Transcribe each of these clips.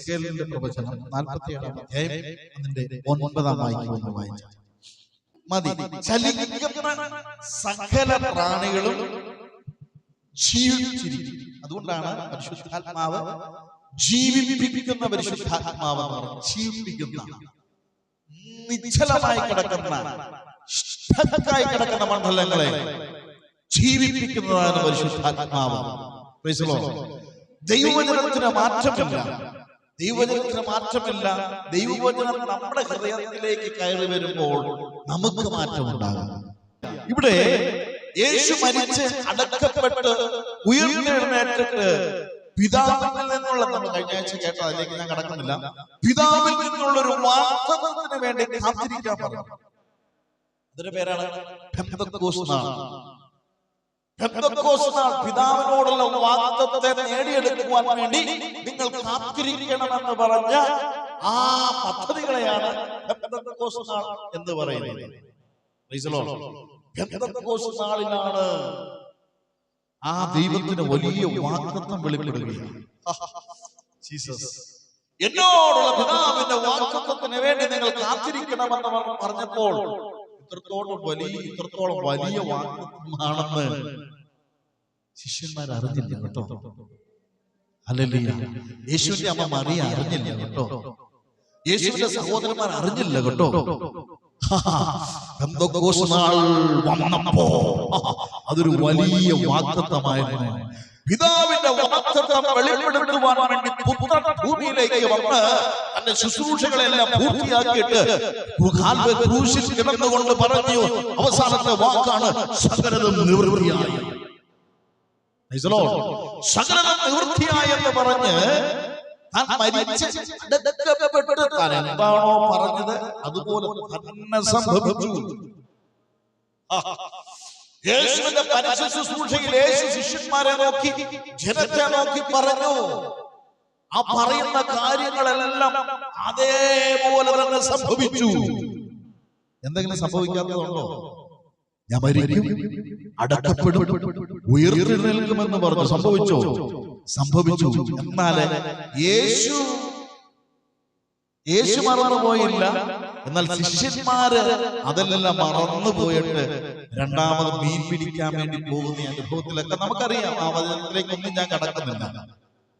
എസെക്കിയേലിന്റെ പ്രവചനം 47-ാം അധ്യായം അതിന്റെ 9-ാം വാക്യം വായിച്ചു മതി. ചലിക്കുന്ന സകല പ്രാണികളും ജീവിച്ചിരിക്കും. അതുകൊണ്ടാണ് പരിശുദ്ധാത്മാവ് ജീവിപ്പിക്കുന്ന പരിശുദ്ധാത്മാവ് എന്ന് പറയുന്നത്. ജീവിപ്പിക്കുന്ന, നിശ്ചലമായി കിടക്കുന്ന, സ്റ്റക്കായി കിടക്കുന്ന മണ്ഡലങ്ങളെ ജീവിപ്പിക്കുന്നതാണ് പരിശുദ്ധാത്മാവ്. ദൈവവചനത്തിന് മാറ്റമില്ല, ദൈവവചനത്തിന് മാറ്റമില്ല. ദൈവവചനം നമ്മുടെ ഹൃദയത്തിലേക്ക് കയറി വരുമ്പോൾ നമുക്ക് മാറ്റമുണ്ടാകും. ഇവിടെ യേശു മരിച്ച് അടക്കപ്പെട്ട് ഉയർത്തെഴുന്നേറ്റിട്ട് പിതാവിൽ നിന്നുള്ള, നമ്മൾ കഴിഞ്ഞ ആഴ്ച കേട്ട, അതിലേക്ക് ഞാൻ കടക്കുന്നില്ല, പിതാവിൽ നിന്നുള്ള ഒരു വാഗ്ദത്തത്തിന് വേണ്ടി കാത്തിരിക്കാൻ പറഞ്ഞു. അതിന്റെ പേരാണ് പെന്തക്കോസ്ത് നാൾ. പെന്തക്കോസ്ത് നാൾ, പിതാവിനോടുള്ള വാഗ്ദത്തത്തെ നേടിയെടുക്കുവാൻ വേണ്ടി നിങ്ങൾ കാത്തിരിക്കണമെന്ന് പറഞ്ഞ ആ പദ്ധതികളെയാണ് പെന്തക്കോസ്ത് നാൾ എന്ന് പറയുന്നത്. പെന്തക്കോസ്ത് നാളിലാണ് ആ ദൈവത്തിന് വലിയ വാഗ്ദത്തം വെളിപ്പെടുകയാണ്. എന്നോടുള്ള പിതാവിന്റെ വാഗ്ദത്തത്തിന് വേണ്ടി നിങ്ങൾ കാത്തിരിക്കണമെന്ന് പറഞ്ഞപ്പോൾ ഇത്രത്തോളം വലിയ വാഗ്ദത്തമാണെന്ന് ശിഷ്യന്മാർ അറിഞ്ഞില്ല കേട്ടോ. ഹല്ലേലൂയ. യേശുവിന്റെ അമ്മ മറിയ അറിഞ്ഞില്ല കേട്ടോ. യേശുവിന്റെ സഹോദരന്മാർ അറിഞ്ഞില്ല കേട്ടോ. പെന്തക്കോസ്ത് നാൾ വന്നപ്പോ അതൊരു വലിയ വാഗ്ദത്തമായിരുന്നു. പിതാവിന്റെ വാഗ്ദത്തം വെളിപ്പെടുത്തുവാൻ വേണ്ടി പുത്രൻ ഭൂമിയിലേക്ക് വന്ന് തന്റെ ശുശ്രൂഷകളെല്ലാം പൂർത്തിയാക്കിയിട്ട് ക്രൂശിൽ കിടന്നുകൊണ്ട് പറഞ്ഞു, അവസാനത്തെ വാക്കാണ് സകലതും നിവൃത്തിയായി. സകലതും നിവൃത്തിയായി എന്ന് പറഞ്ഞ് താൻ മരിച്ച് അടക്കപ്പെട്ട് താൻ എന്താണോ പറഞ്ഞത് അതുപോലെ തന്നെ സംഭവിച്ചു. യേശുവിന്റെ പരസ്യ ശുശ്രൂഷയിൽ യേശു ശിഷ്യന്മാരെ നോക്കി, ജനത്തെ നോക്കി പറഞ്ഞു, ആ പറയുന്ന കാര്യങ്ങളെല്ലാം അതേപോലെ തന്നെ സംഭവിച്ചു. എന്തെങ്കിലും സംഭവിക്കാത്തതുണ്ടോ? ഞാൻ മരിക്കും, അടക്കപ്പെടും, ഉയർത്തെഴുന്നേൽക്കുമെന്ന് പറഞ്ഞു. സംഭവിച്ചോ? സംഭവിച്ചു. എന്നാൽ യേശു മറന്നുപോയില്ല. എന്നാൽ ശിഷ്യന്മാര് അതെല്ലാം മറന്നുപോയിട്ട് രണ്ടാമത് മീൻ പിടിക്കാൻ വേണ്ടി പോകുന്ന അനുഭവത്തിലൊക്കെ നമുക്കറിയാം. ആ വചനത്തിലേക്കൊന്നും ഞാൻ കടക്കുന്നില്ല.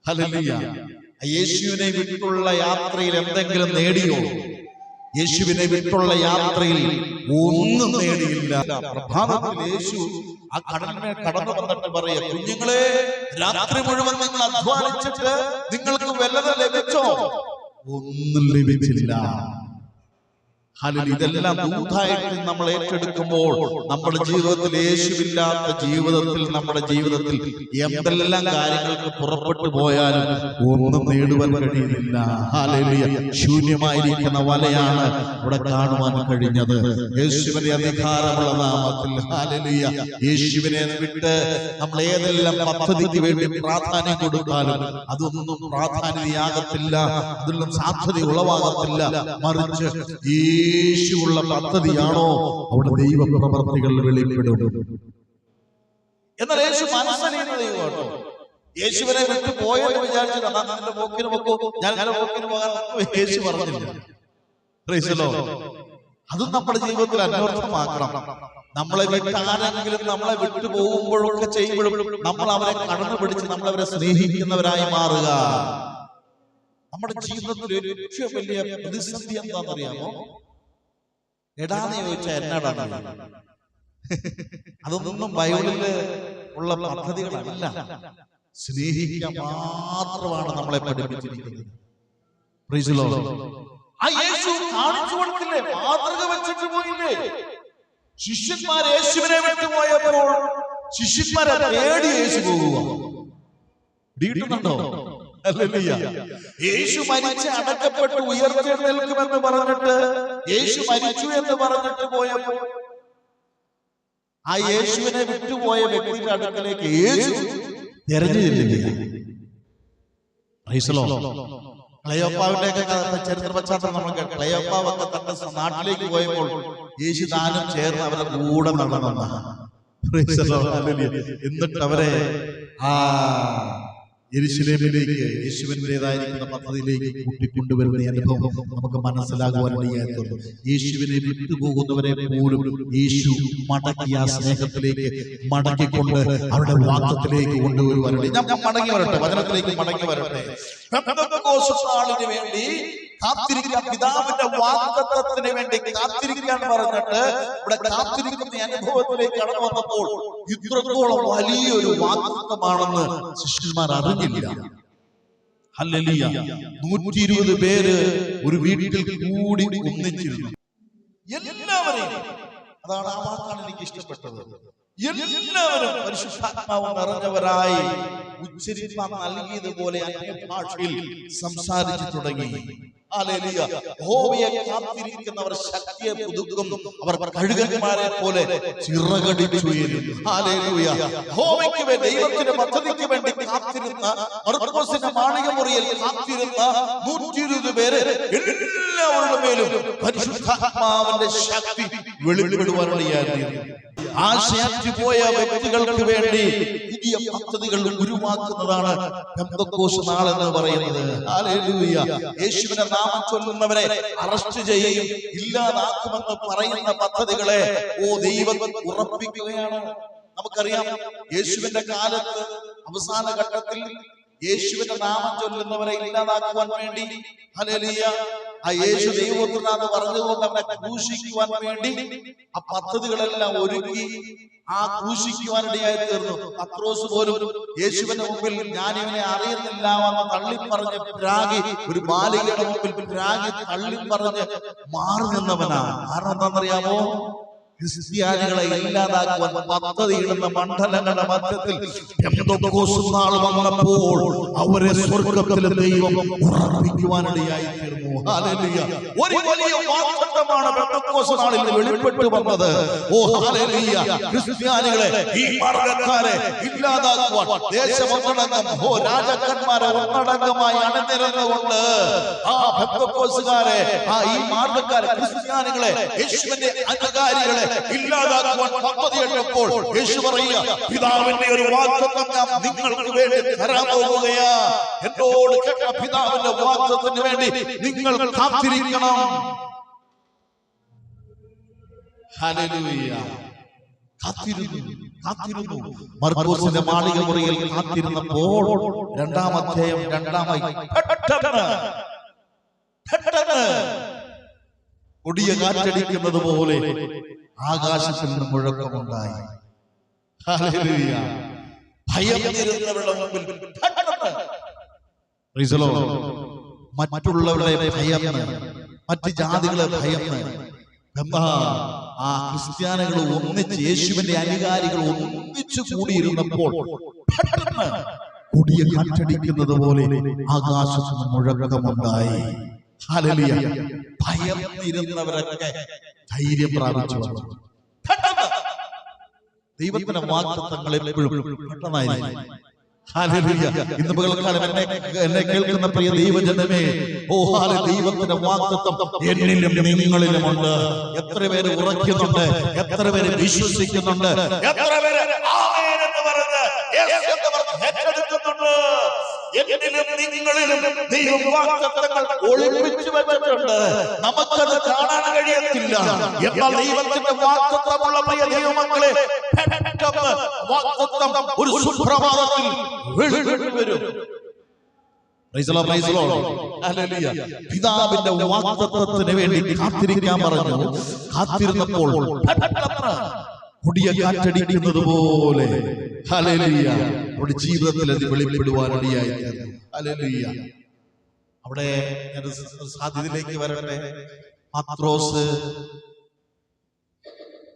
ഹല്ലേലൂയ. യേശുവിനെ വിട്ടുള്ള യാത്രയിൽ എന്തെങ്കിലും നേടിയോ? യേശുവിനെ വിട്ടുള്ള യാത്രയിൽ ഒന്നും നേടിയില്ല. പ്രഭാതത്തിൽ യേശു ആ കടലിനെ കടന്നു വന്നിട്ട് പറയാ, കുഞ്ഞുങ്ങളെ, രാത്രി മുഴുവൻ നിങ്ങൾ അധ്വാനിച്ചിട്ട് നിങ്ങൾക്ക് വല്ലതും ലഭിച്ചോ? ഒന്നും ലഭിച്ചില്ല. ഇതെല്ലാം ദൂതായിട്ട് നമ്മൾ ഏറ്റെടുക്കുമ്പോൾ നമ്മുടെ ജീവിതത്തിൽ, യേശുവില്ലാത്ത ജീവിതത്തിൽ, നമ്മുടെ ജീവിതത്തിൽ എന്തെല്ലാം കാര്യങ്ങൾക്ക് പുറപ്പെട്ടു പോയാലും ഒന്നും നേടുവാൻ കഴിയുന്നില്ല. ഹല്ലേലൂയ. ശൂന്യമായിരിക്കുന്ന വലയാണ് ഇവിടെ കാണുവാൻ കഴിഞ്ഞത്. യേശുവിന്റെ അധികാരമുള്ള നാമത്തിൽ ഹല്ലേലൂയ. യേശുവിനെ വിട്ട് നമ്മൾ ഏതെല്ലാം പദ്ധതിക്ക് വേണ്ടി പ്രാധാന്യം കൊടുത്താലും അതൊന്നും പ്രാധാന്യയാകത്തില്ല, അതിലൊന്നും സാധ്യത ഉളവാകത്തില്ല. മറിച്ച് യേശുവുള്ള പദ്ധതിയാണോ അവിടെ ദൈവപ്രവർത്തികൾ വെളിപ്പെടും. എന്നാൽ യേശു മനസ്സറിയുന്ന ദൈവം കേട്ടോ. യേശുവിനെ വിട്ട് പോയെന്ന് വിചാരിച്ചിട്ട് നിന്റെ പോക്കിന് പോക്കോ, ഞാൻ പോക്കിന് പോകാൻ യേശു പറഞ്ഞില്ല. അതും നമ്മുടെ ജീവിതത്തിൽ അന്വർത്ഥമാക്കണം. നമ്മളെ വിട്ടാരെങ്കിലും നമ്മളെ വിട്ടു പോകുമ്പോഴൊക്കെ ചെയ്യുമ്പോഴും നമ്മൾ അവരെ കടന്നു പിടിച്ച് നമ്മളവരെ സ്നേഹിക്കുന്നവരായി മാറുക. നമ്മുടെ ജീവിതത്തിൽ ഏറ്റവും വലിയ പ്രതിസന്ധി എന്താണെന്നറിയാമോ? എടാന്ന് ചോദിച്ചാൽ എന്നാടാണ്? അതൊന്നും ബൈബിളില് ഉള്ള പദ്ധതികളല്ല. സ്നേഹിക്കാൻ മാത്രമാണ് നമ്മളെ പഠിപ്പിച്ചിരിക്കുന്നത്. Praise the Lord. ആ യേശു കാണിച്ചു കൊടുത്തില്ലേ? മാതൃക വെച്ചിട്ട് പോയില്ലേ? ശിഷ്യന്മാർ യേശുവിനെ വിട്ടു പോയപ്പോൾ ശിഷ്യന്മാരെ തേടി യേശു പോകുക. യേശു മരിച്ച് അടക്കപ്പെട്ട് ഉയർത്തെഴുന്നേൽക്കുമെന്ന് പറഞ്ഞിട്ട്, യേശു മരിച്ചു എന്ന് പറഞ്ഞിട്ട് പോയപ്പോൾ ആ യേശുവിനെ വിട്ടുപോയ വ്യക്തിയുടെ അടുക്കലേക്ക് യേശു തെരഞ്ഞു ചെല്ലുകയാണ്. ക്ലയോപ്പാവിന്റെ ഒക്കെ ചരിത്ര പശ്ചാത്തലം നമ്മൾ കേട്ടു. ക്ലയോപ്പാവൊക്കെ തന്റെ നാട്ടിലേക്ക് പോയപ്പോൾ യേശു താനും ചേർന്ന് അവരുടെ കൂടെ നടന്ന, എന്നിട്ട് അവരെ യെരൂശലേമിലേക്ക് യേശുവിൻ്റെതായിരിക്കുന്ന പദ്ധതിയിലേക്ക് കൂട്ടിക്കൊണ്ടുവരുന്ന അനുഭവം നമുക്ക് മനസ്സിലാകുവാനിടയായിട്ടുണ്ട്. യേശുവിനെ വിട്ടുപോകുന്നവരെ പോലും യേശു മടക്കി ആ സ്നേഹത്തിലേക്ക് മടക്കിക്കൊണ്ട് അവരുടെ വാഗ്ദത്തത്തിലേക്ക് കൊണ്ടുവരുവാനുണ്ട്. ഞാൻ മടങ്ങി വരട്ടെ, വചനത്തിലേക്ക് മടങ്ങി വരട്ടെ. പെന്തക്കോസ്ത് വേണ്ടി കാത്തിരിക്കാൻ, പിതാവിന്റെ വാഗ്ദത്തത്തിന് വേണ്ടി കാത്തിരിക്കാൻ പറഞ്ഞിട്ട് ഇവിടെ കാത്തിരിക്കുന്ന അനുഭവത്തിലേക്ക് കടന്നു വന്നപ്പോൾ ഇത്രത്തോളം വലിയൊരു വാഗ്ദത്തമാണെന്ന് ശിഷ്യന്മാർ അറിഞ്ഞില്ല. ഹല്ലേലൂയ. 120 പേര് ഒരു വീട്ടിൽ കൂടി ഒന്നിച്ചിരുന്നു. എല്ലാവരെയും, അതാണ് ആ വാക്കാണ് എനിക്ക് ഇഷ്ടപ്പെട്ടത്, എല്ലാവരും പരിശുദ്ധാത്മാവ് നിറഞ്ഞവരായി ഉച്ചരിപ്പാൻ നൽകിയതുപോലെ അന്യഭാഷയിൽ സംസാരിച്ചു തുടങ്ങി. ഹല്ലേലൂയ. യഹോവയെ കാത്തിരിക്കുന്നവർ ശക്തിയെ പുതുക്കും, അവർ കഴുകന്മാരെ പോലെ ചിറകടിച്ചുയരും. ഹല്ലേലൂയ. യഹോവയ്ക്ക് വേണ്ടി, ദൈവത്തിന്റെ പദ്ധതിക്ക് വേണ്ടി കാത്തിരുന്ന, മർക്കോസിന്റെ മാളികമുറിയിൽ കാത്തിരുന്ന 120 പേര് എല്ലാവരുടെ മേലും പരിശുദ്ധാത്മാവിന്റെ ശക്തി വെളിപ്പെടുവാനിടയായിരുന്നു. ആശയറ്റുപോയ വ്യക്തികൾക്ക് വേണ്ടി പുതിയ പദ്ധതികൾ ഉരുവാക്കുന്നതാണ് പെന്തക്കോസ്ത് നാൾ എന്ന് പറയുന്നത്. ഹല്ലേലൂയ. യേശുവിന്റെ നാമം ചൊല്ലുന്നവരെ അറസ്റ്റ് ചെയ്യുകയും ഇല്ലാതാക്കുമെന്ന് പറയുന്ന പദ്ധതികളെ ദൈവം ഉറപ്പിക്കുകയാണ്. നമുക്കറിയാം, യേശുവിന്റെ കാലത്ത് അവസാന ഘട്ടത്തിൽ യേശുവിന്റെ നാമം ചൊല്ലുന്നവരെ ഇല്ലാതാക്കുവാൻ വേണ്ടി, ഹല്ലേലൂയ, ആ യേശു ദൈവപുത്രനാണെന്ന് പറഞ്ഞുകൊണ്ട് അവനെ ക്രൂശിക്കുവാൻ വേണ്ടി ആ പദ്ധതികളെല്ലാം ഒരുക്കി ആ ക്രൂശിക്കുവാനിടയായി തീർന്നു. പത്രോസ് പോലും യേശുവിന്റെ മുമ്പിൽ ഞാൻ ഇവനെ അറിയുന്നില്ല എന്ന് തള്ളിപ്പറഞ്ഞ് പ്രാഗി, ഒരു ബാലികയുടെ മുമ്പിൽ പ്രാഗി തള്ളിപ്പറഞ്ഞ് മാറി നിന്നവനാണ്. കാരണം എന്താണെന്നറിയാമോ? ക്രിസ്ത്യാനികളെ ഇല്ലാതാക്കുവാൻ പദ്ധതിയിടുന്ന മണ്ഡലങ്ങളുടെ മധ്യത്തിൽ പെന്തക്കോസ്ത് നാൾ വന്നപ്പോൾ അവരെ സ്വർഗ്ഗത്തിലെ ദൈവം ഉറപ്പിക്കുവാനിടയായി തീർന്നു. ഹല്ലേലൂയ. ഒരു വലിയ വാഗ്ദത്തമാണ് പെന്തക്കോസ്ത് നാളിൽ വെളിപ്പെട്ടു വന്നത്. ഹല്ലേലൂയ. ക്രിസ്ത്യാനികളെ, ഈ മാർഗ്ഗക്കാരെ ഇല്ലാതാക്കുവാൻ ദേശമൊന്നടങ്കം രാജാക്കന്മാരെ ഒന്നടങ്കമായി അണിനിരന്നുകൊണ്ട് ആ പെന്തക്കോസ്തുകാരെ, ഈ മാർഗ്ഗക്കാരെ, ക്രിസ്ത്യാനികളെ, യേശുവിന്റെ അനുകാരികളെ ഇല്ലാതാക്കുവാൻ പദ്ധതിയിട്ടപ്പോൾ യേശു പറയുക, പിതാവിന്റെ ഒരു വാഗ്ദത്തം ഞാൻ നിങ്ങൾക്ക് വേണ്ടി തരാൻ പോകുകയാ. എന്നോട് കേട്ട പിതാവിന്റെ വാഗ്ദത്തത്തിന് വേണ്ടി നിങ്ങൾ കാത്തിരിക്കണം. ഹല്ലേലൂയ. കാത്തിരുന്നു. മർക്കോസിന്റെ മാളികമുറിയിൽ കാത്തിരുന്നപ്പോൾ 2-ാം അധ്യായം 2-ാമായി പെട്ടെന്ന് കൊടിയ കാറ്റടിക്കുന്നത് പോലെ ആകാശത്തിൽ നിന്ന് മുഴക്കമുണ്ടായി. ഹല്ലേലൂയ. ഭയന്നിരുന്നവരുടെ മുമ്പിൽ മറ്റുള്ളവരുടെ ഭയന്ന്, മറ്റ് ജാതികളെ ഭയന്ന് ആ ക്രിസ്ത്യാനികൾ ഒന്നിച്ച്, യേശുവിന്റെ അനുകാരികൾ ഒന്നിച്ചു കൂടിയിരുന്നപ്പോൾ പെട്ടെന്ന് കൊടിയ കാറ്റടിക്കുന്നത് പോലെ ആകാശത്ത് നിന്ന് മുഴക്കമുണ്ടായി. ഹല്ലേലൂയ. ഭയന്നിരുന്നവരൊക്കെ ധൈര്യം പ്രാപിച്ചു വന്നു. ദൈവത്തിന്റെ വാഗ്ദത്തങ്ങൾ എപ്പോഴും പെട്ടെന്നായിരിക്കും. ഹല്ലേലൂയ. ഇന്ന് പകൽക്കാലം എന്നെ കേൾക്കുന്ന പ്രിയ ദൈവജനമേ, ദൈവത്തിന്റെ വാഗ്ദത്തം എന്നിലും നിങ്ങളിലുമുണ്ട്. എത്ര പേര് ഉറയ്ക്കുന്നുണ്ട്? എത്ര പേര് വിശ്വസിക്കുന്നുണ്ട്? എത്ര പേര് ആമേൻ എന്ന് പറഞ്ഞ് യേശു എന്ന് പറഞ്ഞ് ഏറ്റെടുക്കുന്നുണ്ട്? എന്നിലും നിങ്ങളിലും ദൈവം വാഗ്ദത്തങ്ങൾ ഒളിപ്പിച്ചു വെച്ചിട്ടുണ്ട്. നമുക്കത് കാണാൻ കഴിയത്തില്ല. എന്നാൽ ദൈവത്തിന്റെ വാഗ്ദത്തമുള്ള പ്രിയ ദൈവമക്കളെ, പെട്ടെന്ന് വാഗ്ദത്തം ഒരു സുപ്രഭാതത്തിൽ വെളിപ്പെട്ടു വരും. പിതാവിന്റെ വാഗ്ദത്തത്തിന് വേണ്ടി കാത്തിരിക്കാൻ പറഞ്ഞു. കാത്തിരുന്നപ്പോൾ പെട്ടെന്ന് കൊടിയ കാറ്റടിക്കുന്നത് പോലെ, ഹല്ലേലൂയ, നമ്മുടെ ജീവിതത്തിൽ അത് വെളിപ്പെടുവാനിടയായി തീർന്നു. ഹല്ലേലൂയ. അവിടെ സാധ്യതയിലേക്ക് വരട്ടെ. പത്രോസ്,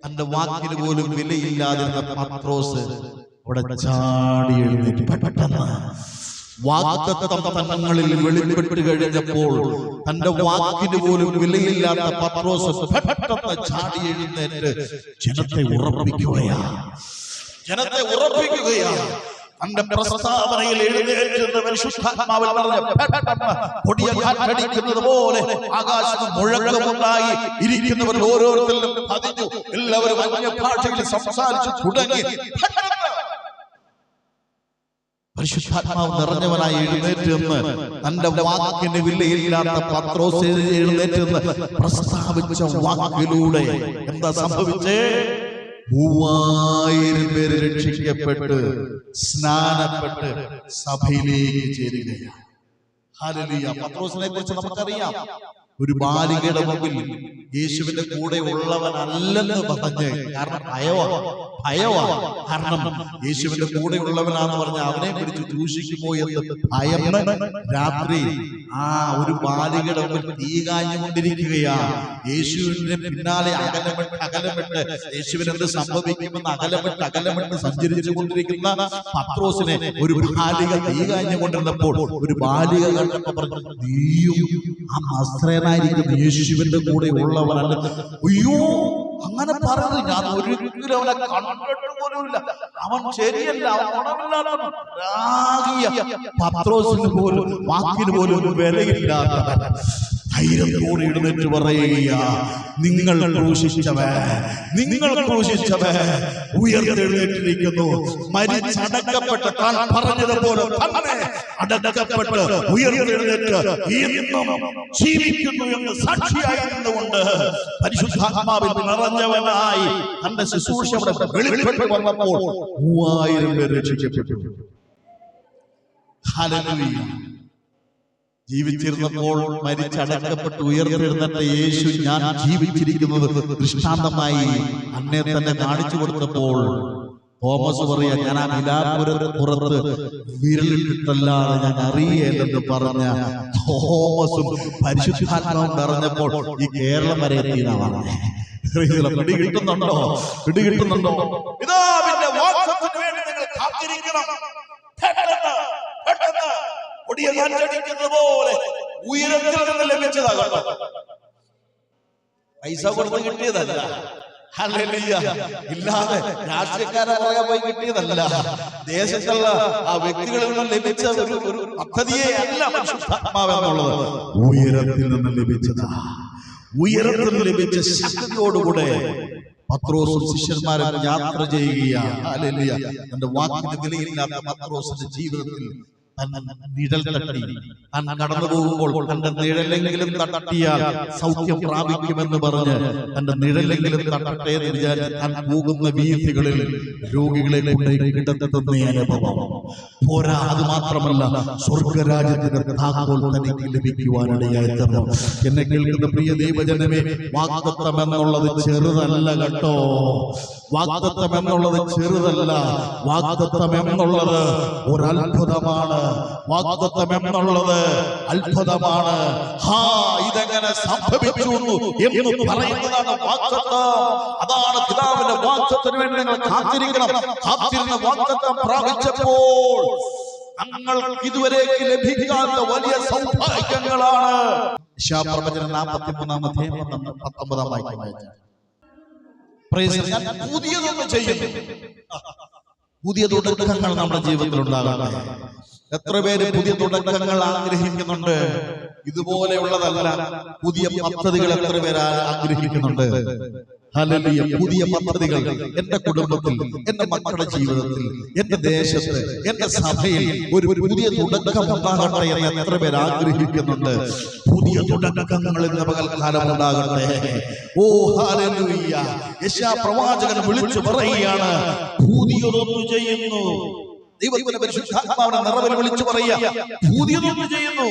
തന്റെ വാക്കിന് പോലും വിലയില്ലാതിരുന്ന പത്രോസ് അവിടെ ചാടി എഴുന്നേറ്റ്. പെട്ടെന്ന് വാഗ്ദത്തം തങ്ങളിൽ വെളിപ്പെട്ട് കഴിഞ്ഞപ്പോൾ തന്റെ വാക്കിന് പോലും വിലയില്ലാത്ത പത്രോസ് പെട്ടെന്ന് ചാടി എഴുന്നേറ്റ് ജനത്തെ ഉറപ്പിക്കുകയാ. തന്റെ പ്രസ്താവനയിൽ എഴുന്നേറ്റ് പരിശുദ്ധാത്മാവിൽ പറഞ്ഞ പെട്ടെന്ന് കൊടിയ കാറ്റടിക്കുന്നത് പോലെ ആകാശത്ത് മുഴക്കമുണ്ടായി. ഇരിക്കുന്നവർ ഓരോരുത്തരും പതിഞ്ഞു. എല്ലാവരും അന്യഭാഷയിൽ സംസാരിച്ചു തുടങ്ങി. പരിശുദ്ധാത്മാവ് നിറഞ്ഞവനായി എഴുന്നേറ്റ് നിന്ന് തന്റെ വാക്കിന് വിലയില്ലാത്ത പത്രോസ് എഴുന്നേറ്റ് നിന്ന് പ്രസ്താവിച്ച വാക്കിലൂടെ എന്താ സംഭവിച്ചേ? 3000 പേര് രക്ഷിക്കപ്പെട്ട് സ്നാനപ്പെട്ട് സഭയിലേക്ക് ചേരുകയാണ്. ഹല്ലേലൂയ. പത്രോസിനെ കുറിച്ച് നമുക്കറിയാം. ഒരു ബാലികയുടെ മുമ്പിൽ യേശുവിന്റെ കൂടെ ഉള്ളവനല്ലെന്ന് പറഞ്ഞ്, കാരണം ഭയവാ. കാരണം യേശുവിന്റെ കൂടെ ഉള്ളവനാന്ന് പറഞ്ഞ അവനെ പിടിച്ച് ദൂഷിക്കുമോ എന്ന് ഭയന്ന് രാത്രി ഒരു ബാലികയുടെ മുമ്പിൽ തീ കാഞ്ഞുകൊണ്ടിരിക്കുകയാ. യേശുവിന്റെ പിന്നാലെ അകലമിട്ട് യേശുവിനെന്ത് സംഭവിക്കുമെന്ന് അകലമിട്ട് സഞ്ചരിച്ചു കൊണ്ടിരിക്കുന്ന പത്രോസിനെ ഒരു ബാലിക തീ കാഞ്ഞുകൊണ്ടിരുന്നപ്പോൾ ഒരു ബാലിക കണ്ടപ്പോ പറഞ്ഞു, നീയും ആ നസ്രയനായിരിക്കും യേശുവിന്റെ കൂടെ ഉള്ളവരല്ല. അയ്യോ, അങ്ങനെ പറഞ്ഞത് ഞാൻ ഒരിക്കലും അവനെ കണ്ടിട്ട് പോലുമില്ല, അവൻ ശരിയല്ല, അവൻ ഗുണമില്ലാത്ത പത്രോസിന് പോലും വാക്കിന് പോലും ഒരു വിലയില്ലാത്തവൻ ധൈര്യത്തോടെ എഴുന്നേറ്റ് പറയുക, നിങ്ങൾ ക്രൂശിച്ചവൻ ഉയർത്തെഴുന്നേറ്റിരിക്കുന്നു. മരിച്ചടക്കപ്പെട്ട് താൻ പറഞ്ഞതുപോലെ തന്നെ അടക്കപ്പെട്ട് ഉയർത്തെഴുന്നേറ്റ് ഇന്നും ജീവിക്കുന്നു എന്ന് സാക്ഷിയായി നിന്നുകൊണ്ട് പരിശുദ്ധാത്മാവിൽ നിറഞ്ഞവനായി തന്റെ ശുശ്രൂഷ വെളിപ്പെട്ട് വന്നപ്പോൾ 3000 പേർ രക്ഷിക്കപ്പെട്ടു. ഹല്ലേലൂയ. ജീവിച്ചിരുന്നപ്പോൾ മരിച്ചടക്കപ്പെട്ട് ഉയർന്നിരുന്നിട്ട് യേശു ഞാൻ ജീവിച്ചിരിക്കുന്നത് ദൃഷ്ടാന്തമായി അന്നെ തന്നെ കാണിച്ചു കൊടുത്തപ്പോൾ തോമസ് പറയാ, ഞാൻ ആ വിലാപുരത്ത് വിരലിട്ടല്ലാതെ ഞാൻ അറിയേലെന്ന് പറഞ്ഞ തോമസും പരിശുദ്ധാത്മാവും പറഞ്ഞപ്പോൾ ഈ കേരളം വരെ എത്തിയതാണ്. പിടികിട്ടുന്നുണ്ടോ? പിതാവിന്റെ വാഗ്ദത്തത്തിന് വേണ്ടി നിങ്ങൾ കാത്തിരിക്കണം. പോലെ ഉയരത്തിൽ നിന്ന് ലഭിച്ചതാകട്ടെ, പൈസ കൊടുത്ത് കിട്ടിയതല്ല. ഹല്ലേലൂയ. ഇല്ലാതെ രാഷ്ട്രീയക്കാരെ പറയാൻ പോയി കിട്ടിയതല്ല. ദേശത്തുള്ള ആ വ്യക്തികളിൽ നിന്ന് ലഭിച്ച ഒരു പദ്ധതിയെ അല്ല പരിശുദ്ധാത്മാവ് എന്നുള്ളത്, ഉയരത്തിൽ നിന്ന് ലഭിച്ചതാ. ഉയരത്തിൽ ലഭിച്ച ശക്തിയോടുകൂടെ പത്രോസും ശിഷ്യന്മാരും യാത്ര ചെയ്യുകയാണ്. ഹല്ലേലൂയ. തന്റെ വാക്കിന് വിലയില്ലാത്ത പത്രോസിന്റെ ജീവിതത്തിൽ നിഴൽ തട്ടി താൻ കടന്നു പോകുമ്പോൾ തന്റെ നിഴലെങ്കിലും തട്ടിയാൽ സൗഖ്യം പ്രാപിക്കുമെന്ന് പറഞ്ഞ് തന്റെ നിഴലെങ്കിലും തട്ടട്ടെ എന്ന് വിചാരിച്ച് താൻ പോകുന്ന വീഥികളിൽ രോഗികളെ കൊണ്ട് കിടത്തുന്ന അനുഭവം പോരാ. അത് മാത്രമല്ല, സ്വർഗരാജ്യത്തിന്റെ താക്കോൽ തനിക്ക് ലഭിക്കുവാനിടയായി തീർന്നു. എന്നെ കേൾക്കുന്ന പ്രിയ ദൈവജനമേ, വാഗ്ദത്തം എന്നുള്ളത് ചെറുതല്ല കേട്ടോ. വാഗ്ദത്തം എന്നുള്ളത് ചെറുതല്ല. വാഗ്ദത്തം എന്നുള്ളത് ഒരത്ഭുതമാണ്. വാഗ്ദത്തം എന്നുള്ളത് അത്ഭുതമാണ്. ഇതെങ്ങനെ സംഭവിച്ചു എന്ന് പറയുന്നതാണ് വാഗ്ദത്തം. അതാണ് പിതാവിന്റെ വാഗ്ദത്തത്തിന് വേണ്ടി നിങ്ങൾ കാത്തിരിക്കണം. കാത്തിരുന്ന വാഗ്ദത്തം പ്രാപിച്ചപ്പോൾ ഞങ്ങൾക്ക് ഇതുവരേക്ക് ലഭിക്കാത്ത വലിയ സൗഭാഗ്യങ്ങളാണ്. യശയ്യാപ്രവചനം 43-ാം അധ്യായം 19-ാം വാക്യം വായിച്ചാൽ, പുതിയതൊന്ന് ചെയ്യുന്നു. പുതിയ തുടക്കങ്ങൾ നമ്മുടെ ജീവിതത്തിൽ ഉണ്ടാകട്ടെ. എത്ര പേര് പുതിയ തുടക്കങ്ങൾ ആഗ്രഹിക്കുന്നുണ്ട്? ഇതുപോലെയുള്ളതല്ല, പുതിയ പദ്ധതികൾ എത്ര പേര് ആഗ്രഹിക്കുന്നുണ്ട്? ഹല്ലേലൂയ. പുതിയ പദ്ധതികൾ എന്റെ കുടുംബത്തിൽ, എന്റെ മക്കളുടെ ജീവിതത്തിൽ, എന്റെ ദേശത്ത്, എന്റെ സഭയിൽ ഒരു പുതിയ തുടക്കം ഉണ്ടാകട്ടെ എന്ന് എത്ര പേര് ആഗ്രഹിക്കുന്നുണ്ട്? പുതിയ തുടക്കങ്ങൾ ഇന്ന് പകൽക്കാലം ഉണ്ടാകട്ടെ. ഓ ഹല്ലേലൂയ. യെശയ്യാ പ്രവാചകൻ വിളിച്ചു പറയുകയാണ്, പുതിയതൊന്നു ചെയ്യുന്നു. ദൈവത്തിന്റെ പരിശുദ്ധാത്മാവിനെ നിറവിൽ വിളിച്ചു പറയുക, പുതിയതൊന്നു ചെയ്യുന്നു.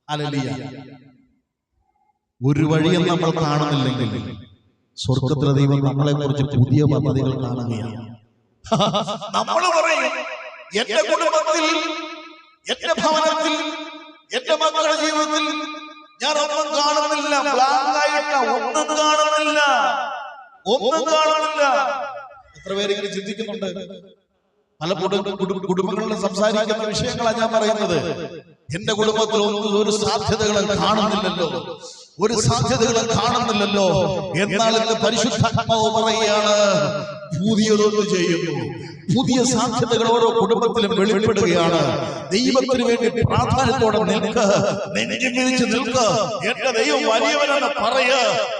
ഹല്ലേലൂയ. ഒരു വഴിയും നമ്മൾ കാണുന്നില്ലെങ്കിൽ സ്വർഗത്തിലെ ദൈവം നമ്മളെ കുറിച്ച് പുതിയ പദ്ധതികൾ കാണുകയാണ്. നമ്മൾ പറയും, എന്റെ കുടുംബത്തിൽ, എന്റെ ഭവനത്തിൽ, എന്റെ മക്കളുടെ ജീവിതത്തിൽ ഞാൻ ഒന്നും കാണുന്നില്ല. ബ്ലാങ്കായിട്ട് ഒന്നും കാണുന്നില്ല. എത്ര പേരെങ്കിലും ചിന്തിക്കുന്നുണ്ട്? പല കുടുംബങ്ങളിൽ സംസാരിക്കുന്ന വിഷയങ്ങളാണ് ഞാൻ പറയുന്നത്. എന്റെ കുടുംബത്തിൽ ഒരു സാധ്യതകളും കാണുന്നില്ലല്ലോ. എന്നാൽ ഇന്ന് പരിശുദ്ധാത്മാവ് പറയുകയാണ്, പുതിയതൊന്ന് ചെയ്യുന്നു. പുതിയ സാധ്യതകൾ ഓരോ കുടുംബത്തിലും വെളിപ്പെടുകയാണ്. ദൈവത്തിന് വേണ്ടി പ്രാധാന്യത്തോടെ നിൽക്ക്, നെഞ്ചു വിരിച്ച് നിൽക്ക്. എന്റെ ദൈവം വലിയവനെന്ന് പറയ.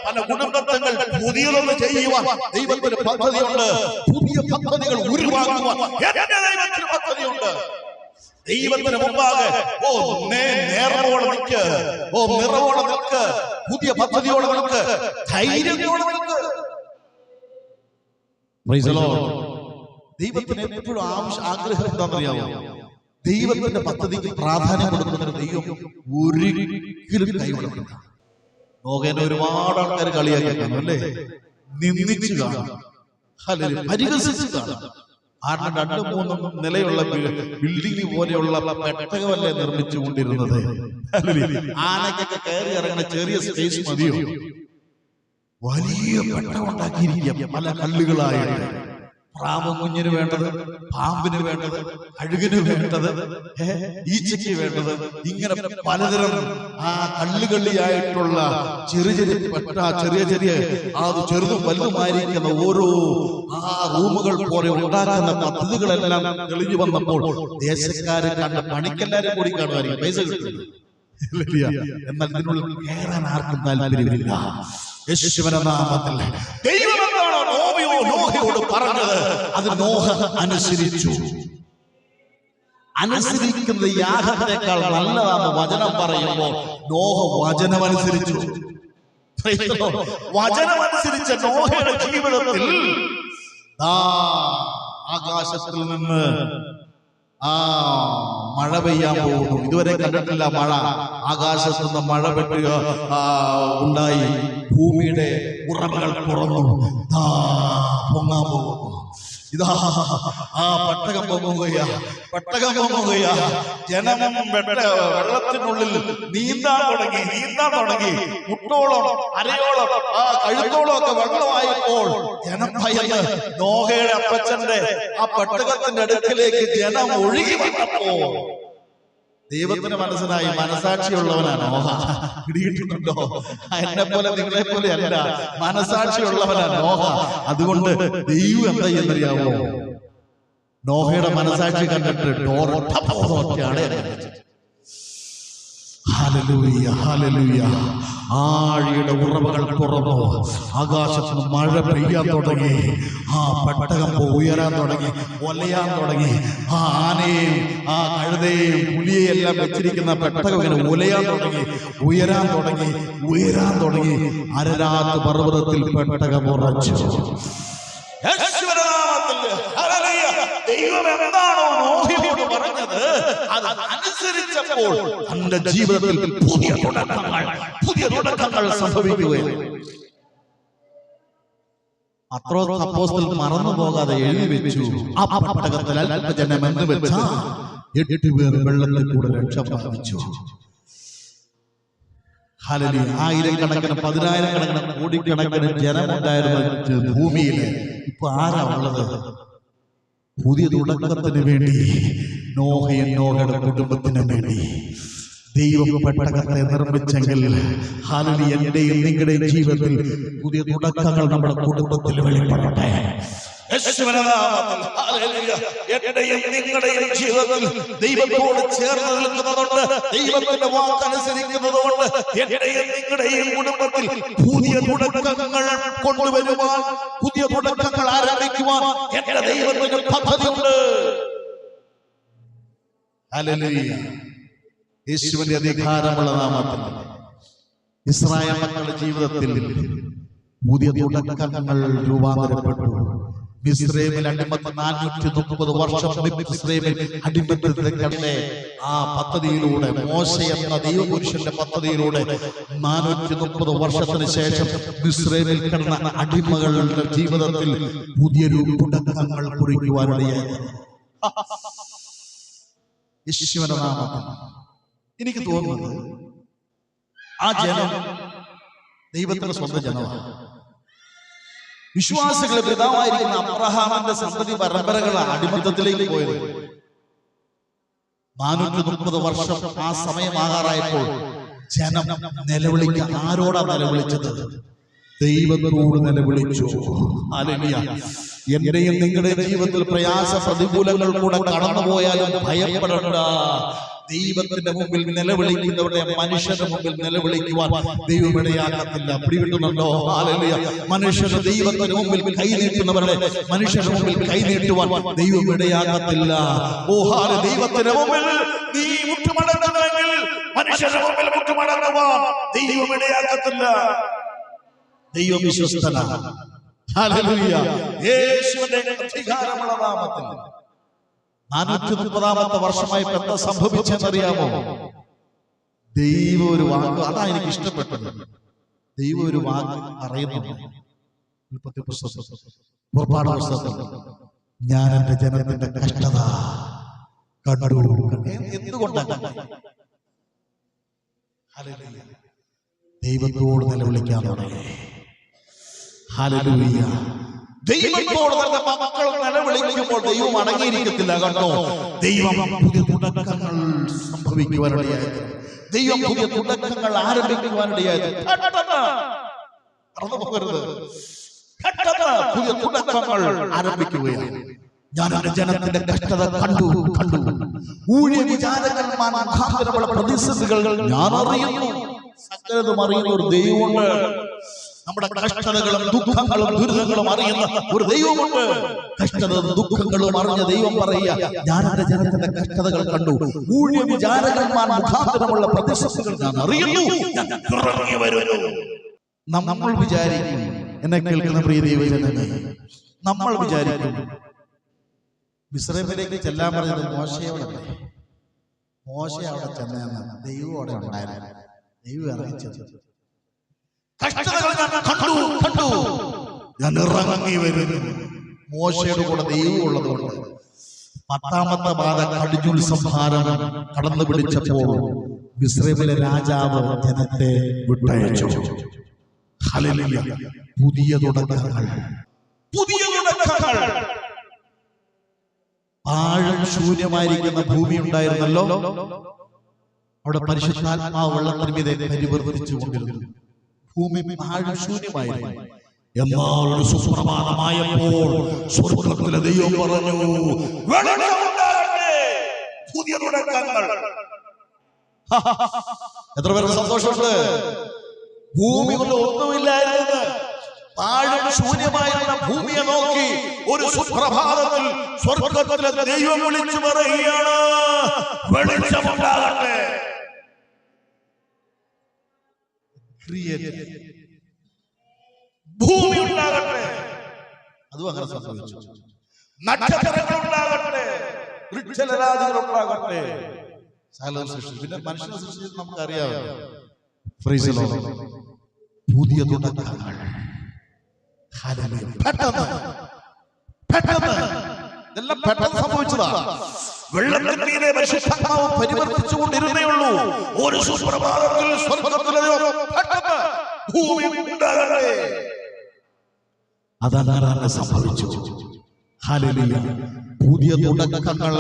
പല കുടുംബങ്ങൾ പുതിയതൊന്ന് ചെയ്യുവാൻ ദൈവത്തിന് പദ്ധതിയുണ്ട്. പുതിയ പദ്ധതികൾ ഉരുവാക്കുവാൻ എന്റെ ദൈവത്തിന് പദ്ധതിയുണ്ട്. ദൈവത്തിന് മുമ്പാകെ നേർവോടെ നിൽക്ക്, നിറവോടെ നിൽക്ക്, പുതിയ പദ്ധതിയോടെ നിൽക്ക്, ധൈര്യത്തോടെ നിൽക്ക്. ദൈവത്തിന് എപ്പോഴും ആഗ്രഹം എന്താണെന്നറിയാമോ? ദൈവത്തിന്റെ പദ്ധതിക്ക് പ്രാധാന്യം കൊടുക്കുന്ന ദൈവം ഒരിക്കലും കൈവിടുന്നില്ല. നോക്കേനെ ഒരുപാട് ആൾക്കാർ കളിയാക്കി കാണും അല്ലേ? നിന്ദിച്ചു കാണും, പരിഹസിച്ചു കാണും. കാരണം 2-3 നിലയുള്ള ബിൽഡിംഗ് പോലെയുള്ള പെട്ടകമല്ലേ നിർമ്മിച്ചുകൊണ്ടിരുന്നത്? ആനക്കൊക്കെ കയറി ഇറങ്ങുന്ന ചെറിയ സ്പേസ് മതിയോ? വലിയ പെട്ടകം ഉണ്ടാക്കിയിരിക്കുക, പല കല്ലുകളായിട്ട്. പ്രാവുകുഞ്ഞിന് വേണ്ടത്, പാമ്പിന് വേണ്ടത്, കഴുകിന് വേണ്ടത്, ഈച്ചയ്ക്ക് വേണ്ടത്, ഇങ്ങനെ പലതരം ആ കല്ലുകളിയായിട്ടുള്ള ചെറിയ ചെറിയ അത് ചെറുതും വലുതുമായിരിക്കുന്ന ഓരോ ആ റൂമുകൾ പോലെ ഉണ്ടാക്കുന്ന പദ്ധതികളെല്ലാം തെളിഞ്ഞു വന്നപ്പോൾ ദേശക്കാരെ കണ്ട പണിക്കെല്ലാരും കൂടി കാണുമായിരിക്കും, പൈസ കിട്ടും. എന്നാൽ ഇതിനുള്ളിൽ കയറാൻ ആർക്കും താല്പര്യമില്ല. യേശുവിന്റെ നാമത്തിൽ ദൈവം എന്താണോ നോഹയോട് പറഞ്ഞത് അത് നോഹ അനുസരിച്ചു. അനുസരിക്കുന്ന യാഗത്തെക്കാൾ നല്ലതാണ് വചനം പറയുമ്പോൾ നോഹ വചനമനുസരിച്ചു. വചനമനുസരിച്ച നോഹയുടെ ജീവിതത്തിൽ ആകാശത്തിൽ നിന്ന് മഴ പെയ്യാൻ പോകുന്നു. ഇതുവരെ കണ്ടിട്ടില്ല മഴ. ആകാശത്തു നിന്ന് മഴ പെട്ടുക ഉണ്ടായി. ഭൂമിയുടെ ഉറവകൾ തുറന്നു, പൊങ്ങാൻ പോകുന്നു. ഇതാ പെട്ടകം പൊങ്ങുകയാ. ജനം വെള്ളത്തിനുള്ളിൽ നീന്താൻ തുടങ്ങി. മുട്ടോളം അരയോളം കഴുത്തോളം ഒക്കെ വെള്ളമായപ്പോൾ ജനം ഭയന്ന് നോഹയുടെ അപ്പച്ചന്റെ ആ പെട്ടകത്തിന്റെ അടുക്കലേക്ക് ജനം ഒഴുകി വന്നപ്പോൾ ദൈവത്തിന് മനസ്സിലായി, മനസാക്ഷിയുള്ളവനാണ് നോഹ. പിടികിട്ടുന്നുണ്ടോ? എന്നെ പോലെ നിങ്ങളെ പോലെ അല്ല, മനസാക്ഷിയുള്ളവനാണ് നോഹ. അതുകൊണ്ട് ദൈവം എന്താ ചെയ്യുന്നറിയാവോ? നോഹയുടെ മനസാക്ഷി കണ്ടിട്ട് ഡോറൊക്കെയാണ്. ഹല്ലേലൂയ. ആഴിയുടെ ഉറവകൾ തുറന്നു. ആകാശത്ത് നിന്ന് മഴ പെയ്യാൻ തുടങ്ങി. ആ പെട്ടകം ഉയരാൻ തുടങ്ങി, ഒലയാൻ തുടങ്ങി. ആ ആനയും ആ കഴുതയും പുലിയെയും എല്ലാം വെച്ചിരിക്കുന്ന പെട്ടകം ഇങ്ങനെ ഉലയാൻ തുടങ്ങി, ഉയരാൻ തുടങ്ങി. അരരാത്ത് പർവ്വതത്തിൽ പെട്ടകം ഉറച്ചു. ദൈവം എന്താണോ നോഹയോട് പറഞ്ഞത് അത് അനുസരിച്ചപ്പോൾ തന്റെ ജീവിതത്തിൽ പുതിയ തുടക്കങ്ങൾ സംഭവിക്കുകയാണ്. അപ്പോസ്തലൻ മറന്നു പോകാതെ എഴുതി വെച്ചു, ആ പെട്ടകത്തിൽ അല്പജനം എന്ന് വെച്ചാൽ 8 പേർ വെള്ളത്തിൽ കൂടെ രക്ഷ പ്രാപിച്ചു. ആയിരക്കണക്കിന് 10,000-കണക്കിന് കോടിക്കണക്കിന് ജനമുണ്ടായിരുന്ന ഭൂമിയിൽ ഇപ്പൊ ആരാ ഉള്ളത്? പുതിയ തുടക്കത്തിന് വേണ്ടി നോഹയുടെ കുടുംബത്തിന് വേണ്ടി ദൈവം പെട്ടകത്തെ നിർമ്മിച്ചെങ്കിൽ എന്റെയും നിങ്ങളുടെയും ജീവിതത്തിൽ പുതിയ തുടക്കങ്ങൾ നമ്മുടെ കുടുംബത്തിൽ വെളിപ്പെടട്ടെ. എന്റെയും നിങ്ങളുടെയും ജീവിതത്തിൽ ദൈവത്തോട് ചേർന്ന് നിൽക്കുന്നതുകൊണ്ട്, ദൈവത്തിന്റെ വാക്കനുസരിക്കുന്നതുകൊണ്ട് എന്റെയും നിങ്ങളുടെയും കുടുംബത്തിൽ പുതിയ തുടക്കങ്ങൾ കൊണ്ടുവരുവാൻ, പുതിയ തുടക്കങ്ങൾ ആരംഭിക്കുവാൻ എന്റെ ദൈവത്തിന്റെ പദ്ധതിയുണ്ട്. ഹല്ലേലൂയ. യേശുവിന്റെ അധികാരമുള്ള നാമത്തിൽ ഇസ്രായേൽ മക്കളുടെ ജീവിതത്തിൽ പുതിയ തുടക്കങ്ങൾ രൂപാന്തരപ്പെട്ടു. മിസ്രൈമിൽ അടിമത്തം 430 വർഷം മിസ്രൈമിൽ അടിമത്തത്തിന്റെ ആ പദ്ധതിയിലൂടെ, മോശ എന്ന ദൈവപുരുഷന്റെ പദ്ധതിയിലൂടെ 430 വർഷത്തിന് ശേഷം മിസ്രൈമിൽ കിടന്ന അടിമകളുടെ ജീവിതത്തിൽ പുതിയ തുടക്കങ്ങൾ കുറിക്കുവാനിടയായി. യേശുവിന്റെ നാമത്തിൽ എനിക്ക് തോന്നുന്നത് ആ ജനം ദൈവത്തിന്റെ സ്വന്തം ജനമാണ്. വിശ്വാസികളുടെ പിതാവായിരിക്കുന്ന അബ്രഹാമിന്റെ സന്തതി പരമ്പരകളാണ് അടിമത്തത്തിലേക്ക് പോയത്. 430 വർഷം ആ സമയമാകാറായപ്പോൾ ജനം നിലവിളിക്കാൻ ആരോടാ നിലവിളിച്ചത്? ദൈവത്തോട് നിലവിളിച്ചു. ഹല്ലേലൂയ. എന്റെയും നിങ്ങളുടെ ജീവിതത്തിൽ പ്രയാസ പ്രതികൂലങ്ങൾ കൂടെ കടന്നുപോയാലും ഭയപ്പെടണ്ട. ദൈവത്തിന്റെ മുമ്പിൽ നിലവിളിക്കുന്നവരുടെ മനുഷ്യരുടെ മുമ്പിൽ നിലവിളിക്കുവാൻ ദൈവം ഇടയാക്കത്തില്ല. പിടികിട്ടുന്നുണ്ടോ? ഹല്ലേലൂയ. മനുഷ്യരുടെ ദൈവത്തിന് മുമ്പിൽ കൈനീട്ടുന്നവരുടെ മനുഷ്യരുടെ മുമ്പിൽ കൈനീട്ടുവാൻ ദൈവം ഇടയാക്കത്തില്ല. ഓ ഹാല, ദൈവത്തിന്റെ മുമ്പിൽ നീ മുട്ടുമടങ്ങുന്നെങ്കിൽ മനുഷ്യരുടെ മുമ്പിൽ മുട്ടുമടങ്ങുവാൻ ദൈവം ഇടയാക്കത്തില്ല. ദൈവം വിശ്വസ്തനാണ്. ഹല്ലേലൂയ. യേശുവിന്റെ അധികാരമുള്ള നാമത്തിൽ 430 വർഷമായി എന്താ സംഭവിച്ചെന്നറിയാമോ? ദൈവം ഒരു വാക്ക്, അതാ എനിക്ക് ഇഷ്ടപ്പെട്ടത്. ദൈവം ഒരു വാക്ക് പറയുന്നുണ്ട്. പുറപ്പാട് പുസ്തകത്തിൽ ഞാൻ എന്റെ ജനത്തിന്റെ കഷ്ടത കണ്ടു. എന്തുകൊണ്ടാണ്? ഹല്ലേലൂയ. ദൈവത്തോട് നിലവിളിക്കാൻ തുടങ്ങി. ഹല്ലേലൂയ. ദൈവത്തോട് തന്റെ മക്കൾ നിലവിളിക്കുമ്പോൾ ദൈവം അടങ്ങിയിരിക്കത്തില്ല. കണ്ടോ, ദൈവം പുതിയ തുടക്കങ്ങൾ സംഭവിക്കുവാനിടയായത്, ദൈവം പുതിയ തുടക്കങ്ങൾ ആരംഭിക്കുവാനിടയായത്. മറന്നുപോകരുത്, പുതിയ തുടക്കങ്ങൾ ആരംഭിക്കുകയാണ്. ഞാൻ എന്റെ ജനത്തിന്റെ കഷ്ടത കണ്ടു. ഊഴിയ വിചാരകന്മാർ മുഖാന്തരമുള്ള പ്രതിസന്ധികൾ ഞാൻ അറിയുന്നു. സകലതും അറിയുന്ന ഒരു ദൈവമുണ്ട്. നമ്മുടെ കഷ്ടതകളും ദുഃഖങ്ങളും ദുരിതങ്ങളും അറിയുന്ന ഒരു ദൈവമുണ്ട്. കഷ്ടതകളും ദുഃഖങ്ങളും അറിഞ്ഞ ദൈവം പറയുക, ഞാൻ എന്റെ ജനത്തിന്റെ കഷ്ടതകൾ കണ്ടു. ഊഴിയ വിചാരകന്മാർ മുഖാന്തരമുള്ള പ്രതിസന്ധികൾ ഞാൻ അറിയുന്നു. നമ്മൾ വിചാരിക്കും, എന്നെ കേൾക്കുന്ന പ്രിയ ദൈവജനമേ, നമ്മൾ വിചാരിക്കും മിസ്രൈമിലേക്ക് ചെല്ലാൻ പറഞ്ഞത് മോശയോടല്ലേ? മോശ അവിടെ ചെന്നെന്ന് ദൈവം അവിടെ ഉണ്ടായിരുന്നു. ദൈവം ഇറങ്ങിച്ചത് കഷ്ടതകൾ കണ്ടു ഞാൻ ഇറങ്ങി വരുന്നു. മോശയുടെ കൂടെ ദൈവം ഉള്ളതുകൊണ്ട് 10ാമത്തെ ബാധ കടിഞ്ഞൂൽ സംഹാരം കടന്നു പിടിച്ചപ്പോൾ മിസ്രൈമിലെ രാജാവ് ജനത്തെ വിട്ടയച്ചു. ഹല്ലേലൂയ. പുതിയ തുടക്കങ്ങൾ. ആഴം ശൂന്യമായിരിക്കുന്ന ഭൂമി ഉണ്ടായിരുന്നല്ലോ, അവിടെ പരിശുദ്ധാത്മാവ് വെള്ളത്തിന് മീതെ പരിവർത്തിച്ചു കൊണ്ടിരുന്നു. ഭൂമി ആഴം ശൂന്യമായിരുന്നു. എന്നാൽ ഒരു സുപ്രഭാതമായപ്പോൾ സ്വർഗ്ഗത്തിലെ ദൈവം പറഞ്ഞു, പുതിയ തുടക്കങ്ങൾ. എത്ര പേർക്ക് സന്തോഷമുണ്ട്? ഭൂമി കൊണ്ട് ഒന്നുമില്ലായിരുന്നു, ആഴം ശൂന്യമായിരുന്ന ഭൂമിയെ നോക്കി ഒരു സുപ്രഭാതത്തിൽ സ്വർഗ്ഗത്തിലെ ദൈവം വിളിച്ചു പറയുകയാണ്, വെളിച്ചമുണ്ടാകട്ടെ. ഭൂമി ഉണ്ടാകട്ടെ. അതും അങ്ങനെ സംഭവിച്ചു. നക്ഷത്രങ്ങൾ ഉണ്ടാകട്ടെ, വൃക്ഷലതാദികൾ ഉണ്ടാകട്ടെ. പിന്നെ മനുഷ്യനെ സൃഷ്ടിച്ചത് നമുക്കറിയാമോ? പുതിയ തുടക്കങ്ങൾ. പെട്ടെന്ന് ഇതെല്ലാം പെട്ടെന്ന് സംഭവിച്ചതാ. വെള്ളത്തിനെ പരിശുദ്ധാത്മാവ് പരിവർത്തിച്ചുകൊണ്ടിരുന്നേ ഉള്ളൂ. ഒരു സുപ്രഭാതത്തിൽ സ്വർഗ്ഗത്തിലെ ദൈവം പെട്ടെന്ന് ഭൂമി ഉണ്ടാകട്ടെ. അതാണ് സംഭവിച്ചു. ഹല്ലേലൂയ. പുതിയ തുടക്കങ്ങൾ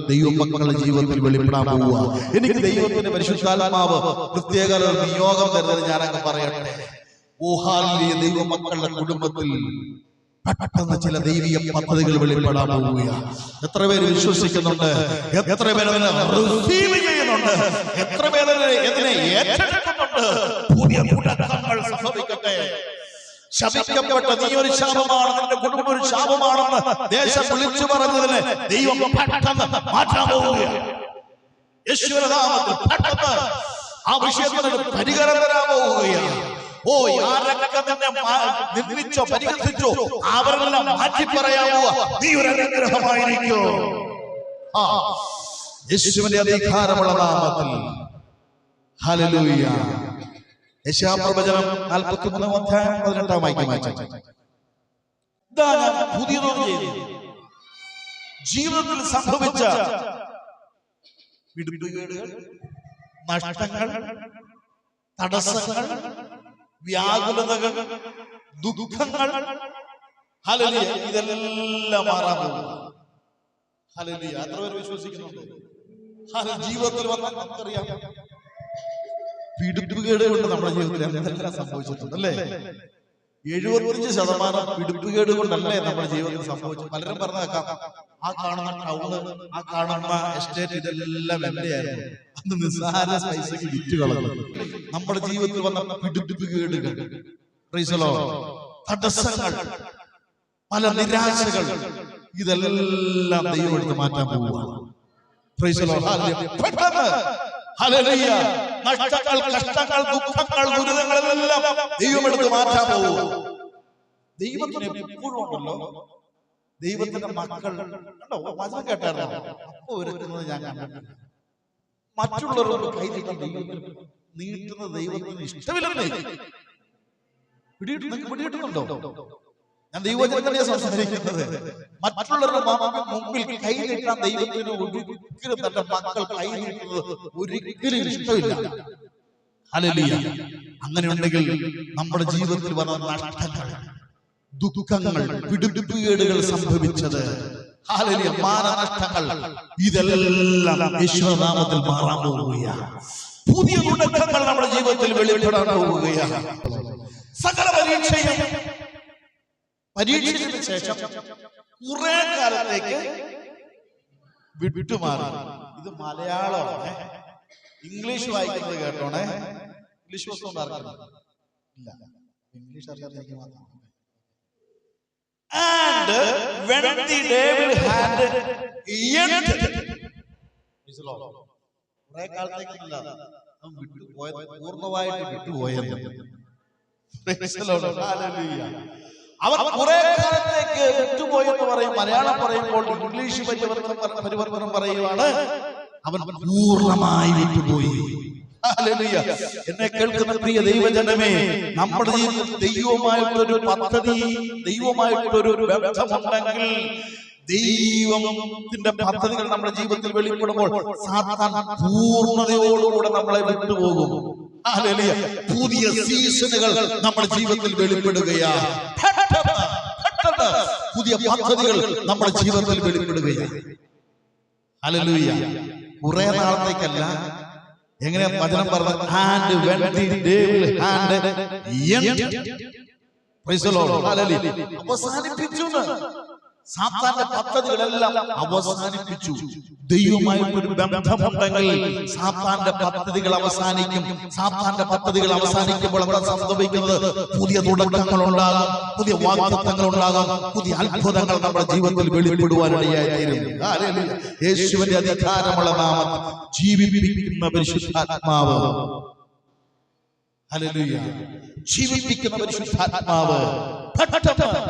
ദൈവമക്കളുടെ ജീവിതത്തിൽ വെളിപ്പെടാൻ പോവുക. എനിക്ക് ദൈവത്തിന്റെ പരിശുദ്ധാത്മാവ് പ്രത്യേക നിയോഗം തരുന്നത് ഞാനങ്ങ് പറയട്ടെ. ഓഹാലിയ ദൈവമക്കളുടെ കുടുംബത്തിൽ പെട്ടെന്ന് ചില ദൈവിക പദ്ധതികൾ വെളിപ്പെടാൻ പോവുകയാണ്. എത്ര പേര് വിശ്വസിക്കുന്നുണ്ട്? എത്ര പേര് റിസീവ് ചെയ്യുന്നുണ്ട്? എത്ര പേര് ഇതിനെ ഏറ്റെടുക്കുന്നുണ്ട്? പുതിയ തുടക്കങ്ങൾ സംഭവിക്കട്ടെ. ശപിക്കപ്പെട്ട നീ ഒരു ശാപമാണ്, നിന്റെ കുടുംബം ഒരു ശാപമാണെന്ന് ദേശം വിളിച്ചു പറഞ്ഞതിന് ദൈവം പെട്ടെന്ന് മാറ്റാൻ പോവുകയാണ്. യേശുവിന്റെ നാമത്തിൽ പെട്ടെന്ന് ആ വിഷയത്തിന് പരിഹാരം തരാൻ പോവുകയാണ്. ഓ, ആരൊക്കെ നിന്നെ നിന്ദിച്ചോ പരിഹസിച്ചോ അവരെല്ലാം മാറ്റി പറയാവോ, നീ ഒരു അനുഗ്രഹമായിരിക്കോ. യേശുവിന്റെ അധികാരമുള്ള നാമത്തിൽ. ഹല്ലേലൂയ. യെശയ്യാപ്രവചനം 43-ാം അധ്യായം 18-ാം വാക്യം വായിച്ചു. പുതിയതൊന്നും ചെയ്തു. ജീവിതത്തിൽ സംഭവിച്ച വിടുപേടുകൾ, നഷ്ടങ്ങൾ, തടസ്സങ്ങൾ, വ്യാകുലതകൾ, ദുഃഖങ്ങൾ, ഹല്ലേലൂയ, ഇതെല്ലാം മാറാൻ പോകും. ഹല്ലേലൂയ. എത്ര പേര് വിശ്വസിക്കുന്നുണ്ട്? ജീവിതത്തിൽ വന്നാൽ നമുക്കറിയാം പിടിപ്പുകേട് കൊണ്ട് നമ്മുടെ ജീവിതത്തിൽ എന്തെല്ലാം സംഭവിച്ചിട്ടുണ്ട് അല്ലേ? 75% പിടിപ്പുകേട് കൊണ്ടല്ലേ നമ്മുടെ ജീവിതത്തിൽ സംഭവിച്ചു. പലരും പറഞ്ഞു കേൾക്കാം, ആ കാണുന്ന ടൗണ്, ആ കാണുന്ന എസ്റ്റേറ്റ്, ഇതെല്ലാം എന്റെയായിരുന്നു, അന്ന് നിസ്സാര പൈസക്ക് വിറ്റ് കളഞ്ഞു. നമ്മുടെ ജീവിതത്തിൽ വന്ന പിടിപ്പുകേടുകൾ, തടസ്സങ്ങൾ, പല നിരാശകൾ, ഇതെല്ലാം ദൈവം എടുത്ത് മാറ്റാൻ പോവുക. പെട്ടെന്ന് നഷ്ടങ്ങൾ, കഷ്ടങ്ങൾ, ദുഃഖങ്ങൾ, ദുരിതങ്ങളെല്ലാം ദൈവം എടുത്ത് മാറ്റാൻ പോവുക. ദൈവത്തിന് എപ്പോഴും ഉണ്ടല്ലോ, ദൈവത്തിന്റെ മക്കൾ വചനം കേട്ടായിരുന്നു അപ്പൊ ഒരുക്കുന്നത് ഞാൻ കണ്ടിട്ടുണ്ട്. മറ്റുള്ളവരോട് കൈ നീട്ടുന്നത് ദൈവത്തിന് ഇഷ്ടമില്ലെന്നേ. പിടികിട്ടുന്നുണ്ടോ? ഞാൻ ദൈവവചനത്തിലാണ് സംസാരിക്കുന്നത്. മറ്റുള്ളവരുടെ മുമ്പിൽ കൈ നീട്ടാൻ ദൈവത്തിന് ഒരിക്കലും തന്റെ മക്കൾ കൈ നീട്ടുന്നത് ഒരിക്കലും ഇഷ്ടമില്ല. ഹല്ലേലൂയ. അങ്ങനെ ഉണ്ടെങ്കിൽ നമ്മുടെ ജീവിതത്തിൽ വന്ന നഷ്ടങ്ങൾ, ദുഃഖങ്ങൾ, പിടിപ്പുകേടുകൾ സംഭവിച്ചത്, ഹല്ലേലൂയ, മാനനഷ്ടങ്ങൾ, ഇതെല്ലാം യേശുനാമത്തിൽ മാറാൻ പോവുകയാണ്. പുതിയ തുടക്കങ്ങൾ നമ്മുടെ ജീവിതത്തിൽ വെളിപ്പെടാൻ പോവുകയാണ്. സകല പരീക്ഷയ്ക്ക് ശേഷം കുറെ കാലത്തേക്ക് വിട്ടുമാറി. ഇത് മലയാളമാണ്, ഇംഗ്ലീഷ് വായിക്കുന്നത് കേട്ടോണേ. ഇംഗ്ലീഷ് പുസ്തകം അറിയില്ല, ഇംഗ്ലീഷ് അറിയാതെ എനിക്ക് മാത്രം. And when the devil had ended, കുറെ കാലത്തേക്കില്ല, വിട്ടുപോയത്, പൂർണ്ണമായിട്ട് വിട്ടുപോയത്. അവർ കുറെ കാലത്തേക്ക് വിട്ടുപോയെന്ന് പറയും. മലയാളം പറയുമ്പോൾ ഇംഗ്ലീഷ് പരിവർത്തനം പറയുവാണ്, അവൻ പൂർണ്ണമായി വിട്ടുപോയി. എന്നെ കേൾക്കുന്ന പ്രിയ ദൈവജനമേ, നമ്മുടെ ജീവിതത്തിൽ ദൈവമായിട്ടൊരു പദ്ധതി, ദൈവമായിട്ടൊരു ബന്ധമുണ്ടെങ്കിൽ, ദൈവത്തിന്റെ പദ്ധതികൾ നമ്മുടെ ജീവിതത്തിൽ വെളിപ്പെടുമ്പോൾ സാത്താൻ പൂർണ്ണതയോടുകൂടെ നമ്മളെ വിട്ടുപോകും. ഹല്ലേലൂയ. പുതിയ സീസണുകൾ നമ്മുടെ ജീവിതത്തിൽ വെളിപ്പെടുകയാണ്. പുതിയ പദ്ധതികൾ നമ്മുടെ ജീവിതത്തിൽ വെളിപ്പെടുകയാണ്. ഹല്ലേലൂയ. കുറെ നാളത്തേക്കല്ല, എങ്ങനെ വചനം പറഞ്ഞത്? And when the devil had ended, praise the Lord, hallelujah, അവസാനിപ്പിച്ചു. സാത്താന്റെ പദ്ധതികളെല്ലാം അവസാനിപ്പിച്ചു. ദൈവമായിട്ടൊരു ബന്ധമുണ്ടെങ്കിൽ സാത്താന്റെ പദ്ധതികൾ അവസാനിക്കും. സാത്താന്റെ പദ്ധതികൾ അവസാനിക്കുമ്പോൾ അവിടെ സംഭവിക്കുന്നത് പുതിയ തുടക്കങ്ങൾ ഉണ്ടാകും, പുതിയ വാഗ്ദത്തങ്ങൾ ഉണ്ടാകും, പുതിയ അത്ഭുതങ്ങൾ നമ്മുടെ ജീവിതത്തിൽ വെളിപ്പെടുവാനിടയായിത്തീരും. യേശുവിന്റെ അധികാരമുള്ള നാമത്തിൽ ജീവിപ്പിക്കുന്ന പരിശുദ്ധാത്മാവ്, ഹല്ലേലൂയ, ജീവിപ്പിക്കുന്ന പരിശുദ്ധാത്മാവ്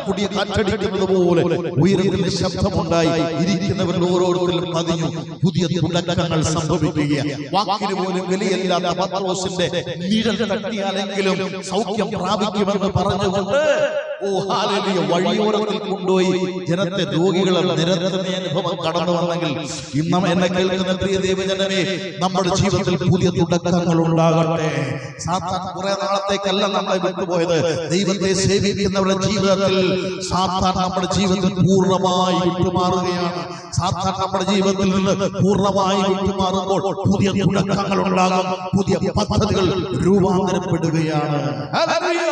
പുതിയ കാറ്റടിക്കുന്നത് പോലെ ഉയരത്തിൽ ശബ്ദമുണ്ടായി ഇരിക്കുന്നവരിൽ ഓരോരുത്തരും പതിഞ്ഞു. പുതിയ തുടക്കങ്ങൾ സംഭവിക്കുകയാണ്. വാക്കിന് പോലും വിലയില്ലാത്ത പത്രോസിന്റെ നിഴൽ തട്ടിയാലെങ്കിലും സൗഖ്യം പ്രാപിക്കുമെന്ന് പറഞ്ഞുകൊണ്ട് ഹല്ലേലൂയ, വഴിയോരത്തിൽ കൊണ്ടുപോയി ജനത്തെ, രോഗികളെ നിരത്തുന്ന അനുഭവം കടന്നു വന്നെങ്കിൽ, ഇന്നും എന്നെ കേൾക്കുന്ന പ്രിയ ദൈവജനമേ, നമ്മുടെ ജീവിതത്തിൽ പുതിയ തുടക്കങ്ങൾ ഉണ്ടാകട്ടെ. സാത്താൻ കുറെ നാളത്തേക്കല്ല നമ്മളെ വിട്ടുപോയത്. ദൈവത്തെ സേവിക്കുന്നവരുടെ ജീവിതത്തിൽ സാത്താൻ നമ്മുടെ ജീവിതത്തിൽ പൂർണ്ണമായി വിട്ടുമാറുകയാണ്. സാത്താൻ നമ്മുടെ ജീവിതത്തിൽ നിന്ന് പൂർണ്ണമായി വിട്ടുമാറുമ്പോൾ പുതിയ തുടക്കങ്ങൾ ഉണ്ടാകും, പുതിയ പദ്ധതികൾ രൂപാന്തരപ്പെടുകയാണ്. ഹല്ലേലൂയ.